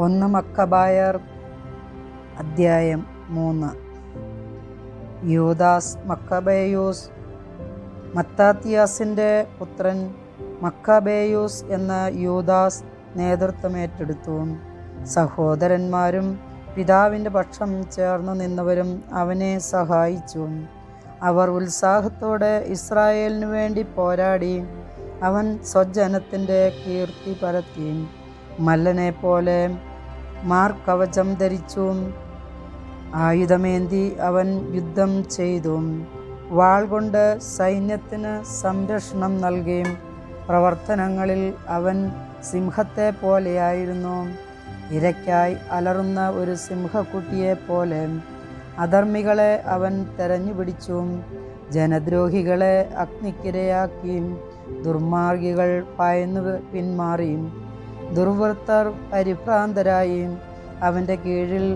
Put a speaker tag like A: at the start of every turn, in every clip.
A: ഒന്ന് മക്കബായർ അദ്ധ്യായം 3. യൂദാസ് മക്കബേയൂസ് മത്താത്തിയാസിൻ്റെ പുത്രൻ മക്കബേയൂസ് എന്ന യൂദാസ് നേതൃത്വമേറ്റെടുത്തു. സഹോദരന്മാരും പിതാവിൻ്റെ പക്ഷം ചേർന്ന് നിന്നവരും അവനെ സഹായിച്ചു. അവർ ഉത്സാഹത്തോടെ ഇസ്രായേലിനു വേണ്ടി പോരാടി. അവൻ സ്വജനത്തിൻ്റെ കീർത്തി പരത്തി. മല്ലനെ പോലെ മാർക്കവചം ധരിച്ചു. ആയുധമേന്തി അവൻ യുദ്ധം ചെയ്തു. വാൾ കൊണ്ട് സൈന്യത്തിന് സംരക്ഷണം നൽകി. പ്രവർത്തനങ്ങളിൽ അവൻ സിംഹത്തെ പോലെയായിരുന്നു, ഇരയ്ക്കായി അലറുന്ന ഒരു സിംഹക്കുട്ടിയെപ്പോലെ. അധർമ്മികളെ അവൻ തെരഞ്ഞുപിടിച്ചു, ജനദ്രോഹികളെ അഗ്നിക്കിരയാക്കി. ദുർമാർഗികൾ ഭയന്നു പിന്മാറി, ദുർവൃത്തർ പരിഭ്രാന്തരായി. അവൻ്റെ കീഴിൽ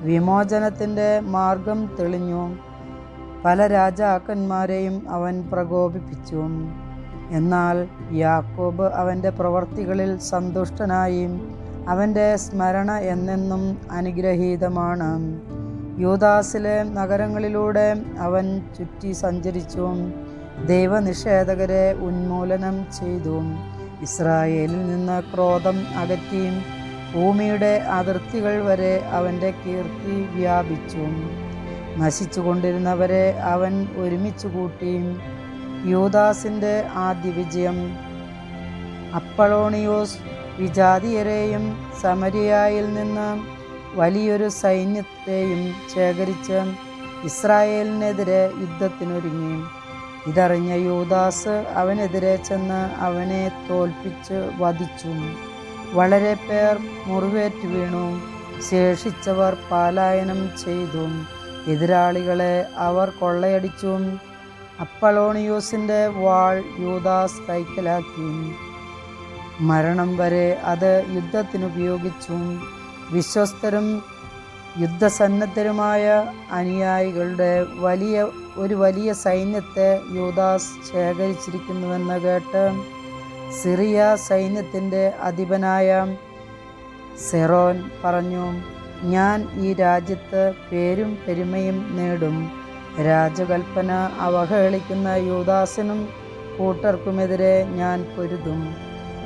A: വിമോചനത്തിൻ്റെ മാർഗം തെളിഞ്ഞു. പല രാജാക്കന്മാരെയും അവൻ പ്രകോപിപ്പിച്ചു. എന്നാൽ യാക്കോബ് അവൻ്റെ പ്രവർത്തികളിൽ സന്തുഷ്ടനായി. അവൻ്റെ സ്മരണ എന്നെന്നും അനുഗ്രഹീതമാണ്. യൂദാസിലെ നഗരങ്ങളിലൂടെ അവൻ ചുറ്റി സഞ്ചരിച്ചു, ദൈവനിഷേധകരെ ഉന്മൂലനം ചെയ്തു. ഇസ്രായേലിൽ നിന്ന് ക്രോധം അകറ്റി. ഭൂമിയുടെ അതിർത്തികൾ വരെ അവൻ്റെ കീർത്തി വ്യാപിച്ചു. നശിച്ചുകൊണ്ടിരുന്നവരെ അവൻ ഒരുമിച്ച് കൂട്ടി. യൂദാസിൻ്റെ ആദ്യ വിജയം. അപ്പളോണിയോസ് വിജാതീയരെയും സമരിയായിൽ നിന്ന് വലിയൊരു സൈന്യത്തെയും ശേഖരിച്ച് ഇസ്രായേലിനെതിരെ യുദ്ധത്തിനൊരുങ്ങി. ഇതറിഞ്ഞ യൂദാസ് അവനെതിരെ ചെന്ന് അവനെ തോൽപ്പിച്ച് വധിച്ചു. വളരെ പേർ മുറിവേറ്റ് വീണു. ശേഷിച്ചവർ പലായനം ചെയ്തു. എതിരാളികളെ അവർ കൊള്ളയടിച്ചു. അപ്പളോണിയോസിൻ്റെ വാൾ യൂദാസ് കൈക്കലാക്കി. മരണം വരെ അത് യുദ്ധത്തിനുപയോഗിച്ചു. വിശ്വസ്തരും യുദ്ധസന്നദ്ധരുമായ അനുയായികളുടെ വലിയ സൈന്യത്തെ യൂദാസ് ശേഖരിച്ചിരിക്കുന്നുവെന്ന് കേട്ട് സിറിയ സൈന്യത്തിൻ്റെ അധിപനായ സെറോൻ പറഞ്ഞു, ഞാൻ ഈ രാജ്യത്ത് പേരും പെരുമയും നേടും. രാജകൽപ്പന അവഹേളിക്കുന്ന യൂദാസിനും കൂട്ടർക്കുമെതിരെ ഞാൻ പൊരുതും.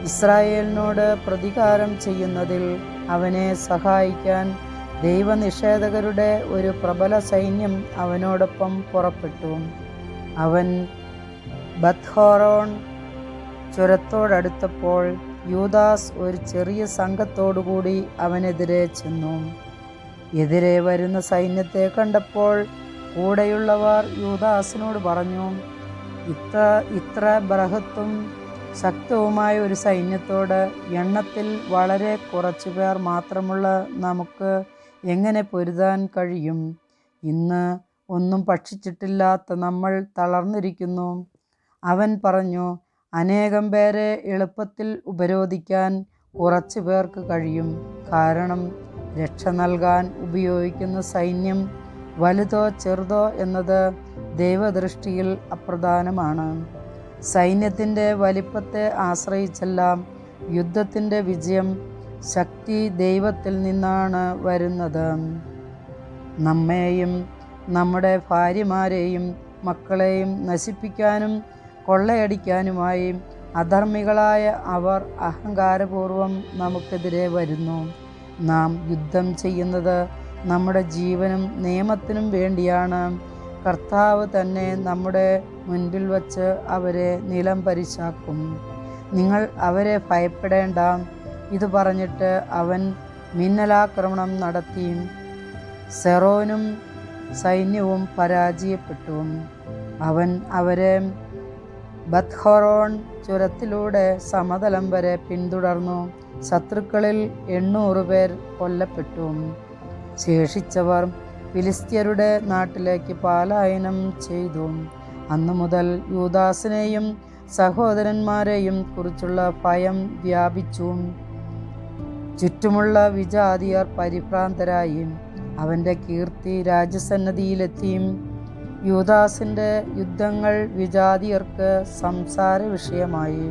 A: ഇസ്രായേലിനോട് പ്രതികാരം ചെയ്യുന്നതിൽ അവനെ സഹായിക്കാൻ ദൈവനിഷേധകരുടെ ഒരു പ്രബല സൈന്യം അവനോടൊപ്പം പുറപ്പെട്ടു. അവൻ ബത്ത്ഹോറോൺ ചുരത്തോടടുത്തപ്പോൾ യൂദാസ് ഒരു ചെറിയ സംഘത്തോടുകൂടി അവനെതിരെ ചെന്നു. എതിരെ വരുന്ന സൈന്യത്തെ കണ്ടപ്പോൾ കൂടെയുള്ളവർ യൂദാസിനോട് പറഞ്ഞു, ഇത്ര ബൃഹത്തും ശക്തവുമായ ഒരു സൈന്യത്തോട് എണ്ണത്തിൽ വളരെ കുറച്ചുപേർ മാത്രമുള്ള നമുക്ക് എങ്ങനെ പൊരുതാൻ കഴിയും? ഇന്ന് ഒന്നും ഭക്ഷിച്ചിട്ടില്ലാത്ത നമ്മൾ തളർന്നിരിക്കുന്നു. അവൻ പറഞ്ഞു, അനേകം പേരെ എളുപ്പത്തിൽ ഉപരോധിക്കാൻ കുറച്ചു പേർക്ക് കഴിയും. കാരണം രക്ഷ നൽകാൻ ഉപയോഗിക്കുന്ന സൈന്യം വലുതോ ചെറുതോ എന്നത് ദൈവദൃഷ്ടിയിൽ അപ്രധാനമാണ്. സൈന്യത്തിൻ്റെ വലിപ്പത്തെ ആശ്രയിച്ചല്ല യുദ്ധത്തിൻ്റെ വിജയം. ശക്തി ദൈവത്തിൽ നിന്നാണ് വരുന്നത്. നമ്മെയും നമ്മുടെ ഭാര്യമാരെയും മക്കളെയും നശിപ്പിക്കാനും കൊള്ളയടിക്കാനുമായി അധർമ്മികളായ അവർ അഹങ്കാരപൂർവം നമുക്കെതിരെ വരുന്നു. നാം യുദ്ധം ചെയ്യുന്നത് നമ്മുടെ ജീവനും നിയമത്തിനും വേണ്ടിയാണ്. കർത്താവ് തന്നെ നമ്മുടെ മുൻപിൽ വച്ച് അവരെ നിലം പരിശാക്കും. നിങ്ങൾ അവരെ ഭയപ്പെടേണ്ട. ഇത് പറഞ്ഞിട്ട് അവൻ മിന്നലാക്രമണം നടത്തി. സെറോനും സൈന്യവും പരാജയപ്പെട്ടു. അവൻ അവരെ ബത്ത്ഹോറോൺ ചുരത്തിലൂടെ സമതലം വരെ പിന്തുടർന്നു. ശത്രുക്കളിൽ 800 പേർ കൊല്ലപ്പെട്ടു. ശേഷിച്ചവർ ഫിലിസ്ത്യരുടെ നാട്ടിലേക്ക് പലായനം ചെയ്തു. അന്നു മുതൽ യൂദാസിനെയും സഹോദരന്മാരെയും കുറിച്ചുള്ള ഭയം വ്യാപിച്ചു. ചുറ്റുമുള്ള വിജാതിയർ പരിഭ്രാന്തരായി. അവൻ്റെ കീർത്തി രാജസന്നദ്ധിയിലെത്തി. യൂദാസിൻ്റെ യുദ്ധങ്ങൾ വിജാതിയർക്ക് സംസാര വിഷയമായി.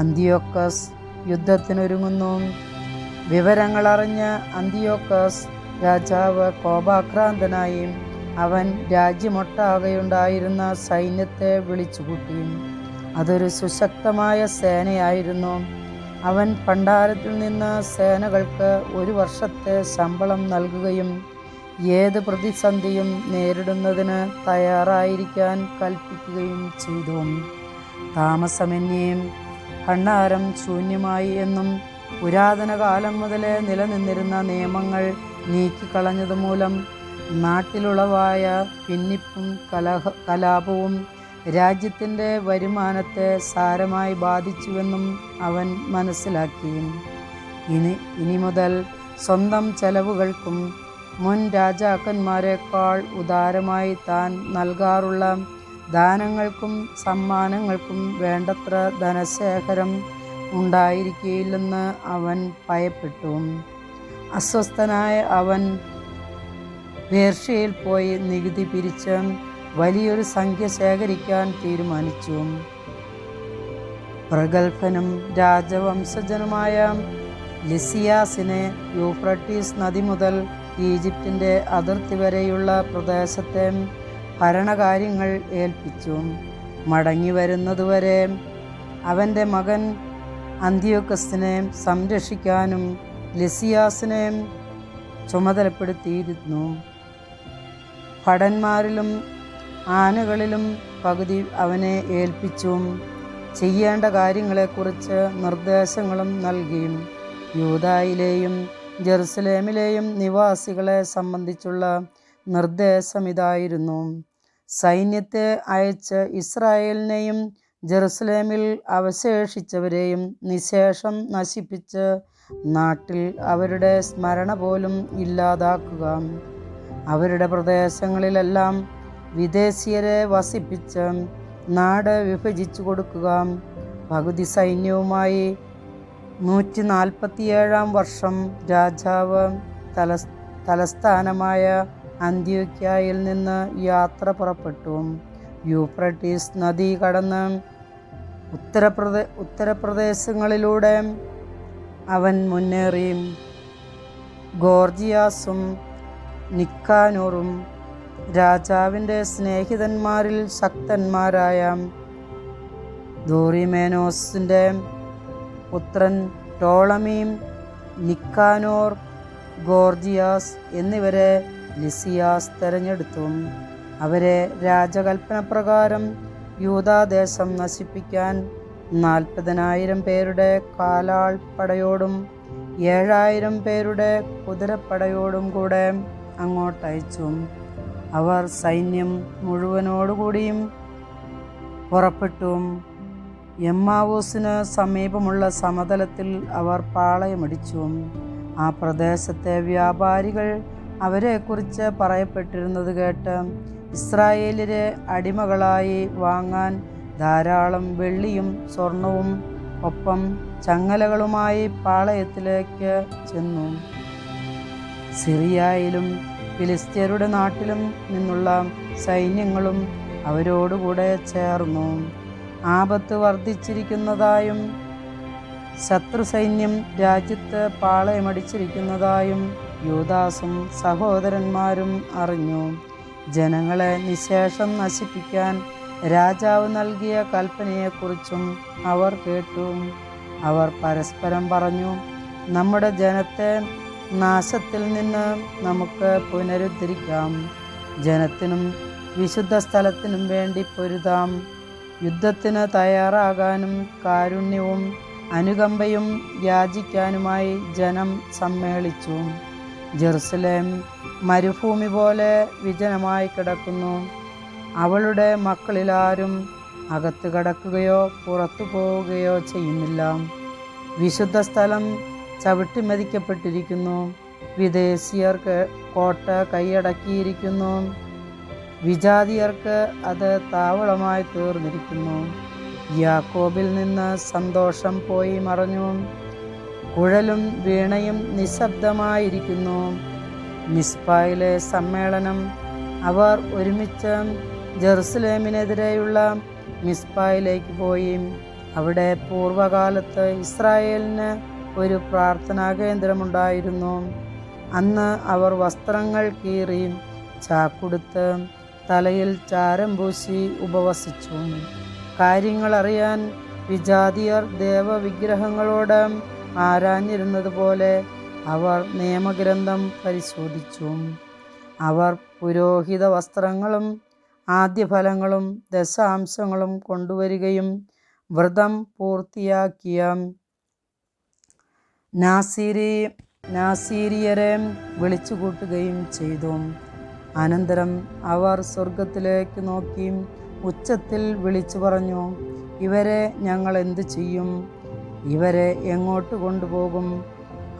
A: അന്തിയോക്കസ് യുദ്ധത്തിനൊരുങ്ങുന്നു. വിവരങ്ങളറിഞ്ഞ അന്തിയോക്കസ് രാജാവ് കോപാക്രാന്തനായി അവൻ രാജ്യമൊട്ടാകെയുണ്ടായിരുന്ന സൈന്യത്തെ വിളിച്ചുകൂട്ടി. അതൊരു സുശക്തമായ സേനയായിരുന്നു. അവൻ ഭണ്ഡാരത്തിൽ നിന്ന് സേനകൾക്ക് 1 വർഷത്തെ ശമ്പളം നൽകുകയും ഏത് പ്രതിസന്ധിയും നേരിടുന്നതിന് തയ്യാറായിരിക്കാൻ കൽപ്പിക്കുകയും ചെയ്തു. താമസമന്യേ ഭണ്ഡാരം ശൂന്യമായി എന്നും പുരാതന കാലം മുതലേ നിലനിന്നിരുന്ന നിയമങ്ങൾ നീക്കിക്കളഞ്ഞതുമൂലം നാട്ടിലുളവായ ഭിന്നിപ്പും കലാപവും രാജ്യത്തിൻ്റെ വരുമാനത്തെ സാരമായി ബാധിച്ചുവെന്നും അവൻ മനസ്സിലാക്കി. ഇനി മുതൽ സ്വന്തം ചെലവുകൾക്കും മുൻ രാജാക്കന്മാരെക്കാൾ ഉദാരമായി താൻ നൽകാറുള്ള ദാനങ്ങൾക്കും സമ്മാനങ്ങൾക്കും വേണ്ടത്ര ധനശേഖരം ഉണ്ടായിരിക്കുകയില്ലെന്ന് അവൻ ഭയപ്പെട്ടു. അസ്വസ്ഥനായ അവൻ പേർഷ്യയിൽ പോയി നികുതി പിരിച്ച് വലിയൊരു സംഖ്യ ശേഖരിക്കാൻ തീരുമാനിച്ചു. പ്രഗത്ഭനും രാജവംശജനുമായ ലിസിയാസിനെ യൂഫ്രട്ടീസ് നദി മുതൽ ഈജിപ്തിൻ്റെ അതിർത്തി വരെയുള്ള പ്രദേശത്തെ ഭരണകാര്യങ്ങൾ ഏൽപ്പിച്ചു. മടങ്ങി വരുന്നതുവരെ അവൻ്റെ മകൻ അന്തിയോക്കസിനെ സംരക്ഷിക്കാനും ലിസിയാസിനെ ചുമതലപ്പെടുത്തിയിരുന്നു. ഭടന്മാരിലും ആനകളിലും പകുതി അവനെ ഏൽപ്പിച്ചു. ചെയ്യേണ്ട കാര്യങ്ങളെക്കുറിച്ച് നിർദ്ദേശങ്ങളും നൽകി. യൂദായിലെയും ജെറുസലേമിലെയും നിവാസികളെ സംബന്ധിച്ചുള്ള നിർദ്ദേശമിതായിരുന്നു: സൈന്യത്തെ അയച്ച് ഇസ്രായേലിനെയും ജെറുസലേമിൽ അവശേഷിച്ചവരെയും നിശേഷം നശിപ്പിച്ച് നാട്ടിൽ അവരുടെ സ്മരണ പോലും ഇല്ലാതാക്കുക. അവരുടെ പ്രദേശങ്ങളിലെല്ലാം വിദേശീയരെ വസിപ്പിച്ച് നാട് വിഭജിച്ചു കൊടുക്കുക. പകുതി സൈന്യവുമായി 147 വർഷം രാജാവ് തലസ്ഥാനമായ അന്ത്യോക്യയിൽ നിന്ന് യാത്ര പുറപ്പെട്ടു. യൂഫ്രട്ടീസ് നദി കടന്ന് ഉത്തരപ്രദേശങ്ങളിലൂടെ അവൻ മുന്നേറി. ഗോർജിയാസും നിക്കാനോറും രാജാവിൻ്റെ സ്നേഹിതന്മാരിൽ ശക്തന്മാരായ ദോറിമേനോസിൻ്റെ പുത്രൻ ടോളമീം, നിക്കാനോർ, ഗോർജിയാസ് എന്നിവരെ ലിസിയാസ് തെരഞ്ഞെടുത്തു. അവരെ രാജകൽപ്പന പ്രകാരം യൂദാദേശം നശിപ്പിക്കാൻ 40,000 പേരുടെ കാലാൾപ്പടയോടും 7,000 പേരുടെ കുതിരപ്പടയോടും കൂടെ അങ്ങോട്ടയച്ചു. അവർ സൈന്യം മുഴുവനോടുകൂടിയും പുറപ്പെട്ടു. എമ്മാവൂസിന് സമീപമുള്ള സമതലത്തിൽ അവർ പാളയമടിച്ചു. ആ പ്രദേശത്തെ വ്യാപാരികൾ അവരെക്കുറിച്ച് പറയപ്പെട്ടിരുന്നത് കേട്ട് ഇസ്രായേലിലെ അടിമകളായി വാങ്ങാൻ ധാരാളം വെള്ളിയും സ്വർണവും ഒപ്പം ചങ്ങലകളുമായി പാളയത്തിലേക്ക് ചെന്നു. സിറിയയിലും ഫിലിസ്ത്യരുടെ നാട്ടിലും നിന്നുള്ള സൈന്യങ്ങളും അവരോടുകൂടെ ചേർന്നു. ആപത്ത് വർദ്ധിച്ചിരിക്കുന്നതായും ശത്രു സൈന്യം രാജ്യത്ത് പാളയമടിച്ചിരിക്കുന്നതായും യൂദാസും സഹോദരന്മാരും അറിഞ്ഞു. ജനങ്ങളെ നിശേഷം നശിപ്പിക്കാൻ രാജാവ് നൽകിയ കൽപ്പനയെക്കുറിച്ചും അവർ കേട്ടു. അവർ പരസ്പരം പറഞ്ഞു: നമ്മുടെ ജനത്തെ നാശത്തിൽ നിന്ന് നമുക്ക് പുനരുദ്ധരിക്കാം. ജനത്തിനും വിശുദ്ധ സ്ഥലത്തിനും വേണ്ടി പൊരുതാം. യുദ്ധത്തിന് തയ്യാറാകാനും കാരുണ്യവും അനുകമ്പയും യാചിക്കാനുമായി ജനം സമ്മേളിച്ചു. ജെറുസലേം മരുഭൂമി പോലെ വിജനമായി കിടക്കുന്നു. അവളുടെ മക്കളിലാരും അകത്ത് കടക്കുകയോ പുറത്തു പോവുകയോ ചെയ്യുന്നില്ല. വിശുദ്ധ സ്ഥലം ചവിട്ടിമെതിക്കപ്പെട്ടിരിക്കുന്നു. വിദേശീയർക്ക് കോട്ട കൈയടക്കിയിരിക്കുന്നു. വിജാതിയർക്ക് അത് താവളമായി തീർന്നിരിക്കുന്നു. യാക്കോബിൽ നിന്ന് സന്തോഷം പോയി മറഞ്ഞു. കുഴലും വീണയും നിശബ്ദമായിരിക്കുന്നു. മിസ്പായിലെ സമ്മേളനം. അവർ ഒരുമിച്ച് ജെറുസലേമിനെതിരെയുള്ള മിസ്പായിലേക്ക് പോയി. അവിടെ പൂർവകാലത്ത് ഇസ്രായേലിന് ഒരു പ്രാർത്ഥനാ കേന്ദ്രമുണ്ടായിരുന്നു. അന്ന് അവർ വസ്ത്രങ്ങൾ കീറി ചാക്കുടുത്ത് തലയിൽ ചാരം പൂശി ഉപവസിച്ചു. കാര്യങ്ങൾ അറിയാൻ വിജാതിയർ ദേവവിഗ്രഹങ്ങളോട് ആരാഞ്ഞിരുന്നത് പോലെ അവർ നിയമഗ്രന്ഥം പരിശോധിച്ചു. അവർ പുരോഹിത വസ്ത്രങ്ങളും ആദ്യഫലങ്ങളും ദശാംശങ്ങളും കൊണ്ടുവരികയും വ്രതം പൂർത്തിയാക്കിയ നാസീരിയരെ വിളിച്ചുകൂട്ടുകയും ചെയ്തു. അനന്തരം അവർ സ്വർഗത്തിലേക്ക് നോക്കി ഉച്ചത്തിൽ വിളിച്ചു പറഞ്ഞു, ഇവരെ ഞങ്ങൾ എന്തു ചെയ്യും? ഇവരെ എങ്ങോട്ട് കൊണ്ടുപോകും?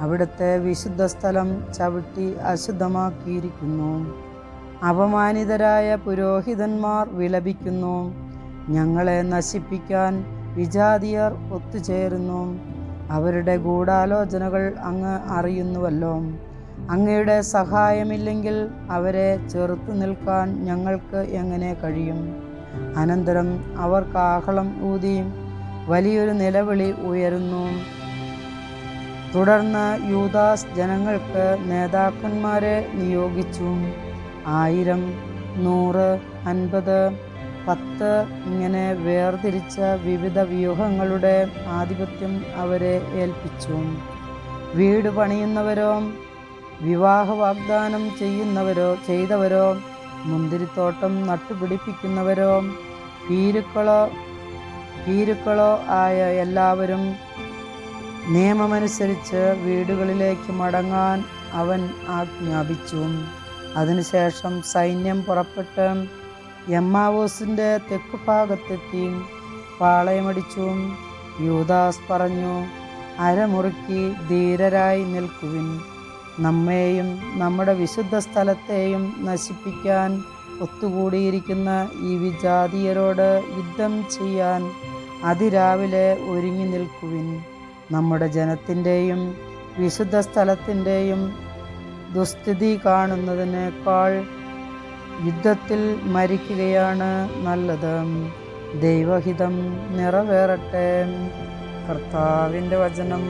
A: അവിടുത്തെ വിശുദ്ധ സ്ഥലം ചവിട്ടി അശുദ്ധമാക്കിയിരിക്കുന്നു. അപമാനിതരായ പുരോഹിതന്മാർ വിലപിക്കുന്നു. ഞങ്ങളെ നശിപ്പിക്കാൻ വിജാതിയർ ഒത്തുചേരുന്നു. അവരുടെ ഗൂഢാലോചനകൾ അങ്ങ് അറിയുന്നുവല്ലോ. അങ്ങയുടെ സഹായമില്ലെങ്കിൽ അവരെ ചെറുത്തു നിൽക്കാൻ ഞങ്ങൾക്ക് എങ്ങനെ കഴിയും? അനന്തരം അവർ കാഹളം ഊതി വലിയൊരു നിലവിളി ഉയരുന്നു. തുടർന്ന് യൂദാസ് ജനങ്ങൾക്ക് നേതാക്കന്മാരെ നിയോഗിച്ചു. 1000, 100, 50, 10 ഇങ്ങനെ വേർതിരിച്ച വിവിധ വ്യൂഹങ്ങളുടെ ആധിപത്യം അവരെ ഏൽപ്പിച്ചു. വീട് പണിയുന്നവരോ വിവാഹ വാഗ്ദാനം ചെയ്തവരോ മുന്തിരിത്തോട്ടം നട്ടുപിടിപ്പിക്കുന്നവരോ ഭീരുക്കളോ ആയ എല്ലാവരും നിയമമനുസരിച്ച് വീടുകളിലേക്ക് മടങ്ങാൻ അവൻ ആജ്ഞാപിച്ചു. അതിനുശേഷം സൈന്യം പുറപ്പെട്ട് എമ്മാവൂസിൻ്റെ തെക്കുഭാഗത്തെത്തി പാളയമടിച്ചു. യൂദാസ് പറഞ്ഞു, അരമുറുക്കി ധീരരായി നിൽക്കുവിൻ. നമ്മെയും നമ്മുടെ വിശുദ്ധ സ്ഥലത്തെയും നശിപ്പിക്കാൻ ഒത്തുകൂടിയിരിക്കുന്ന ഈ വിജാതീയരോട് യുദ്ധം ചെയ്യാൻ അതിരാവിലെ ഒരുങ്ങി നിൽക്കുവിൻ. നമ്മുടെ ജനത്തിൻ്റെയും വിശുദ്ധ സ്ഥലത്തിൻ്റെയും ദുസ്ഥിതി കാണുന്നതിനേക്കാൾ യുദ്ധത്തിൽ മരിക്കുകയാണ് നല്ലത്. ദൈവഹിതം നിറവേറട്ടെ. കർത്താവിൻ്റെ വചനം.